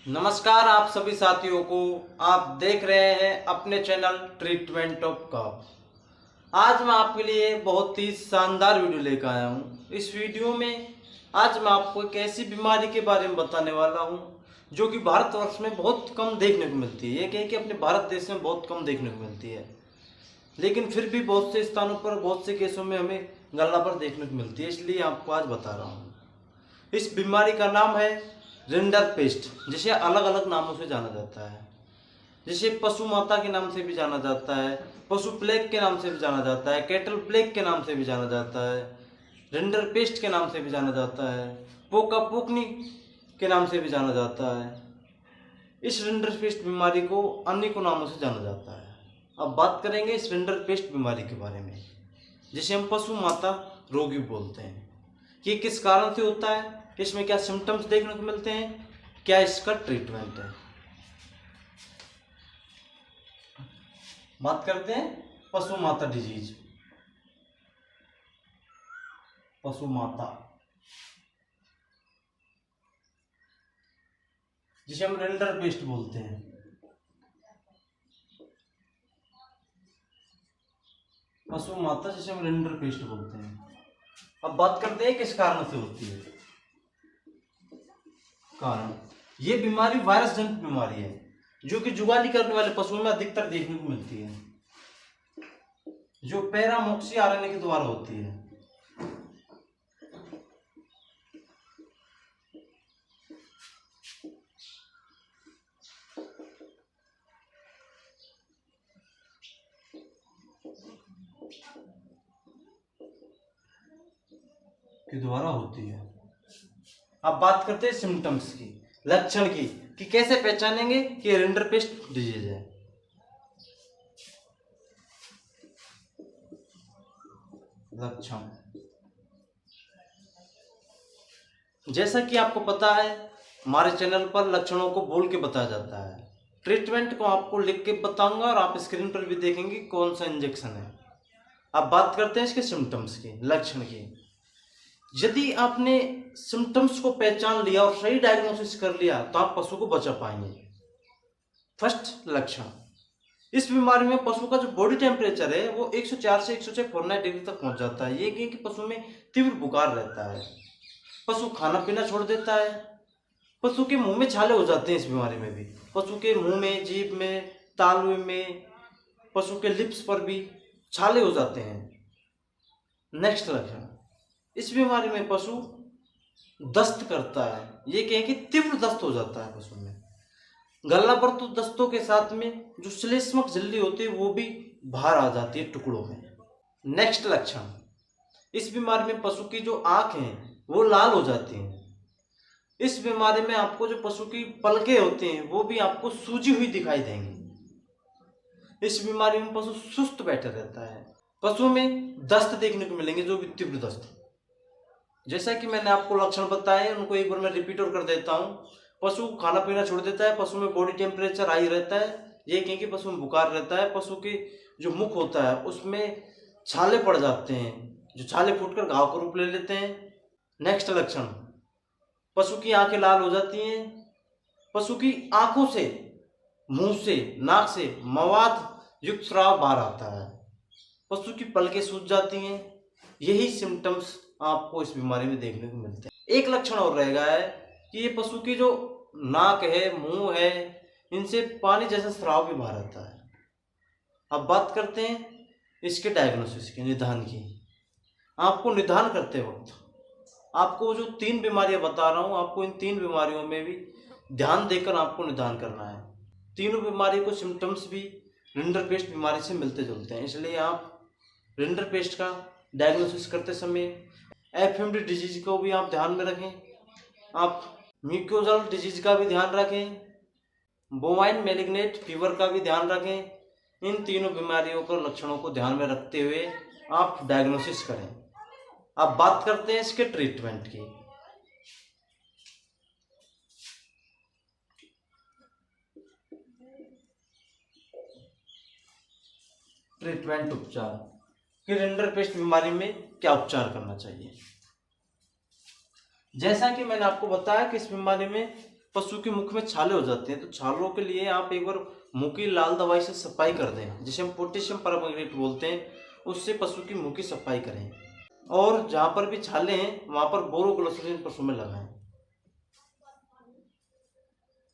नमस्कार आप सभी साथियों को। आप देख रहे हैं अपने चैनल ट्रीटमेंट ऑफ कफ। आज मैं आपके लिए बहुत ही शानदार वीडियो लेकर आया हूँ। इस वीडियो में आज मैं आपको एक ऐसी बीमारी के बारे में बताने वाला हूँ जो कि भारतवर्ष में बहुत कम देखने को मिलती है। ये कहें कि अपने भारत देश में बहुत कम देखने को मिलती है, लेकिन फिर भी बहुत से स्थानों पर बहुत से केसों में हमें गलना पर देखने को मिलती है, इसलिए आपको आज बता रहा हूँ। इस बीमारी का नाम है रिंडरपेस्ट, जिसे अलग अलग नामों से जाना जाता है। जिसे पशु माता के नाम से भी जाना जाता है, पशु प्लेग के नाम से भी जाना जाता है, कैटल प्लेग के नाम से भी जाना जाता है, रिंडरपेस्ट के नाम से भी जाना जाता है, पोका पोकनी के नाम से भी जाना जाता है। इस रिंडरपेस्ट बीमारी को अनेकों नामों से जाना जाता है। अब बात करेंगे इस रिंडरपेस्ट बीमारी के बारे में, जिसे हम पशु माता रोगी बोलते हैं। कि किस कारण से होता है, इसमें क्या सिम्टम्स देखने को मिलते हैं, क्या इसका ट्रीटमेंट है। बात करते हैं पशु माता डिजीज। पशु माता, जिसे हम रिंडरपेस्ट बोलते हैं। पशु माता जिसे हम रिंडरपेस्ट बोलते हैं। अब बात करते हैं किस कारण से होती है। कारण, ये बीमारी वायरस जनित बीमारी है जो कि जुगाली करने वाले पशुओं में अधिकतर देखने को मिलती है, जो पैरामॉक्सी आरएनए के द्वारा होती है। के द्वारा होती है। अब बात करते हैं सिम्टम्स की, लक्षण की, कि कैसे पहचानेंगे कि रिंडरपेस्ट डिजीज है। लक्षण, जैसा कि आपको पता है हमारे चैनल पर लक्षणों को बोल के बताया जाता है। ट्रीटमेंट को आपको लिख के बताऊंगा और आप स्क्रीन पर भी देखेंगे कौन सा इंजेक्शन है। अब बात करते हैं इसके सिम्टम्स की, लक्षण की। यदि आपने सिम्टम्स को पहचान लिया और सही डायग्नोसिस कर लिया तो आप पशु को बचा पाएंगे। फर्स्ट लक्षण, इस बीमारी में पशु का जो बॉडी टेम्परेचर है वो 104 से 106 फॉरेनहाइट डिग्री तक पहुंच जाता है। ये कि पशु में तीव्र बुखार रहता है, पशु खाना पीना छोड़ देता है, पशु के मुंह में छाले हो जाते हैं। इस बीमारी में भी पशु के मुंह में, जीभ में, तालू में, पशु के लिप्स पर भी छाले हो जाते हैं। नेक्स्ट लक्षण, इस बीमारी में पशु दस्त करता है। ये कहें कि तीव्र दस्त हो जाता है पशु में। गलना पर तो दस्तों के साथ में जो श्लेष्मक झिल्ली होती है वो भी बाहर आ जाती है टुकड़ों में। नेक्स्ट लक्षण, इस बीमारी में पशु की जो आंख है वो लाल हो जाती है। इस बीमारी में आपको जो पशु की पलकें होती हैं वो भी आपको सूजी हुई दिखाई देंगी। इस बीमारी में पशु सुस्त बैठा रहता है। पशु में दस्त देखने को मिलेंगे, जो भी तीव्र दस्त। जैसा कि मैंने आपको लक्षण बताए उनको एक बार मैं रिपीट और कर देता हूँ। पशु खाना पीना छोड़ देता है, पशु में बॉडी टेम्परेचर हाई रहता है, ये कहें कि पशु में बुखार रहता है, पशु के जो मुख होता है उसमें छाले पड़ जाते हैं, जो छाले फूटकर घाव का रूप ले लेते हैं। नेक्स्ट लक्षण, पशु की आंखें लाल हो जाती हैं, पशु की आंखों से, मुंह से, नाक से मवाद युक्त स्राव बाहर आता है, पशु की पलकें सूज जाती हैं। यही सिम्टम्स आपको इस बीमारी में देखने को मिलते हैं। एक लक्षण और रह गया है कि ये पशु की जो नाक है, मुंह है, इनसे पानी जैसा स्राव भी बाहर आता है। अब बात करते हैं इसके डायग्नोसिस के, निदान की। आपको निदान करते वक्त आपको जो 3 बीमारियां बता रहा हूं, आपको इन 3 बीमारियों में भी ध्यान देकर आपको निदान करना है। तीनों बीमारी को सिम्टम्स भी रिंडरपेस्ट बीमारी से मिलते जुलते हैं, इसलिए आप रिंडरपेस्ट का डायग्नोसिस करते समय एफएमडी डिजीज को भी आप ध्यान में रखें, आप म्यूकोजल डिजीज का भी ध्यान रखें, बोवाइन मैलिग्नेट फीवर का भी ध्यान रखें। इन तीनों बीमारियों को लक्षणों को ध्यान में रखते हुए आप डायग्नोसिस करें। अब बात करते हैं इसके ट्रीटमेंट की। ट्रीटमेंट, उपचार कि रिंडरपेस्ट बीमारी में क्या उपचार करना चाहिए। जैसा कि मैंने आपको बताया कि इस बीमारी में पशु के मुख में छाले हो जाते हैं, तो छालों के लिए आप एक बार मुंह की लाल दवाई से सफाई कर दें, जिसे हम पोटेशियम परमंगनेट बोलते हैं, उससे पशु की मुंह की सफाई करें। और जहाँ पर भी छाले हैं वहाँ पर बोरोग्लिसरीन पशु में लगाएं।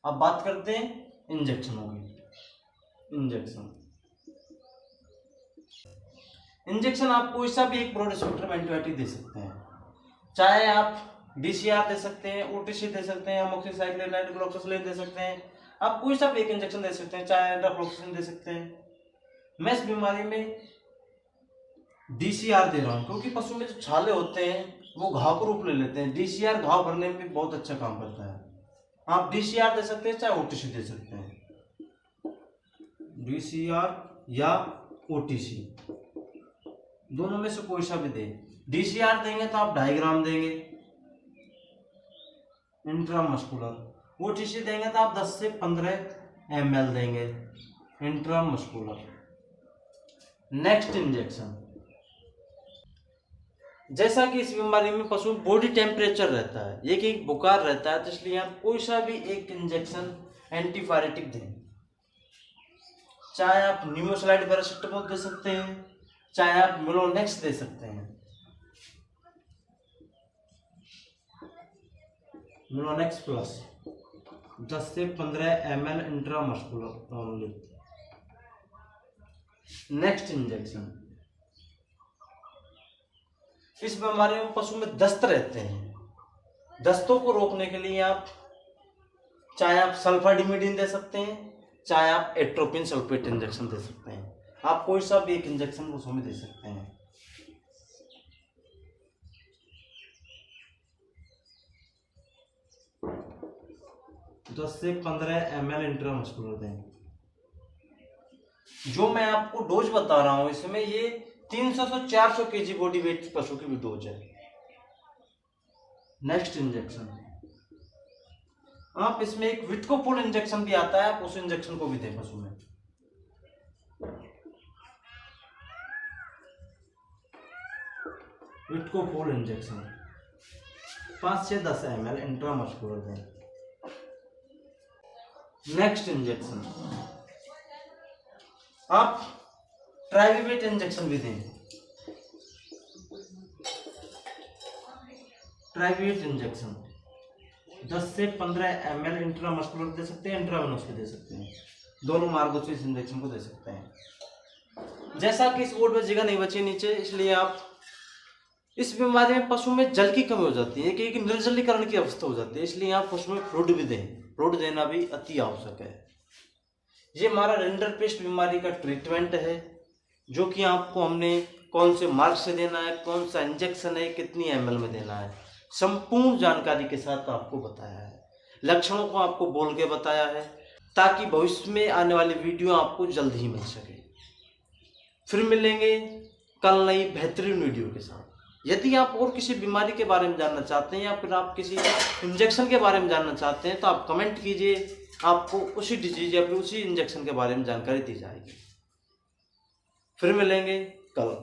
अब बात करते हैं इंजेक्शनों की। इंजेक्शन आप कोई सा भी एक ब्रॉड स्पेक्ट्रम एंटीबायोटिक दे सकते हैं, चाहे आप DCR दे सकते हैं, OTC दे सकते हैं, अमोक्सिसिक्लिन, नाइट्रोक्लोक्सासिलिन दे सकते हैं, आप कोई सा भी एक इंजेक्शन दे सकते हैं, चाहे एंड्रोफ्लोक्सासिन दे सकते हैं। मैं इस बीमारी में DCR दे रहा हूँ क्योंकि पशु में जो छाले होते हैं वो घाव को रूप ले लेते हैं। DCR घाव भरने में भी बहुत अच्छा काम करता है। आप DCR दे सकते हैं, चाहे OTC दे सकते हैं। DCR या OTC दोनों में से कोई सा भी दे। DCR देंगे तो आप 2.5 ग्राम देंगे इंट्रामस्कुलर, OTC देंगे तो आप 10 से 15 ml देंगे इंट्रामस्कुलर। नेक्स्ट इंजेक्शन, जैसा कि इस बीमारी में पशु बॉडी टेम्परेचर रहता है, एक एक बुखार रहता है, तो इसलिए आप कोई सा भी एक इंजेक्शन एंटीपायरेटिक दें, चाहे आप निमोसाइड पैरासिटामोल दे सकते हैं, चाहे आप मेलोनेक्स दे सकते हैं। मेलोनेक्स प्लस 10 से 15 ml intramuscular only. Next injection, इस बीमारी में पशु में दस्त रहते हैं, दस्तों को रोकने के लिए आप चाहे आप सल्फाडिमिडीन दे सकते हैं, चाहे आप एट्रोपिन सल्फेट इंजेक्शन दे सकते हैं। आप कोई सा भी एक इंजेक्शन पशु में दे सकते हैं। तो 10 से 15 ml इंट्रामस्कुलर दें। जो मैं आपको डोज बता रहा हूं इसमें ये 300 से 400 kg बॉडी वेट पशु की भी डोज है। नेक्स्ट इंजेक्शन, आप इसमें एक विटकोपोल इंजेक्शन भी आता है, आप उस इंजेक्शन को भी दें पशु में। विटकोपोल इंजेक्शन 5 से 10 ml इंट्रामस्कुलर दें। नेक्स्ट इंजेक्शन, आप ट्राइविवेट इंजेक्शन भी दें। ट्राइविवेट इंजेक्शन 10 से 15 ml इंट्रामस्कुलर दे सकते हैं, इंट्रावेनस भी दे सकते हैं, दोनों मार्गों से इस इंजेक्शन को दे सकते हैं। जैसा कि इस बोर्ड में जगह नहीं बची नीचे, इसलिए आप इस बीमारी में पशु में जल की कमी हो जाती है, एक निर्जलीकरण की अवस्था हो जाती है, इसलिए आप पशु में फ्लूइड भी दें। फ्लूइड देना भी अति आवश्यक है। ये हमारा रिंडरपेस्ट बीमारी का ट्रीटमेंट है, जो कि आपको हमने कौन से मार्ग से देना है, कौन सा इंजेक्शन है, कितनी ml में देना है, संपूर्ण जानकारी के साथ आपको बताया है। लक्षणों को आपको बोल के बताया है, ताकि भविष्य में आने वाली वीडियो आपको जल्द ही मिल सके। फिर मिलेंगे कल नई बेहतरीन वीडियो के साथ। यदि आप और किसी बीमारी के बारे में जानना चाहते हैं या फिर आप किसी इंजेक्शन के बारे में जानना चाहते हैं, तो आप कमेंट कीजिए, आपको उसी डिजीज या फिर उसी इंजेक्शन के बारे में जानकारी दी जाएगी। फिर मिलेंगे कल।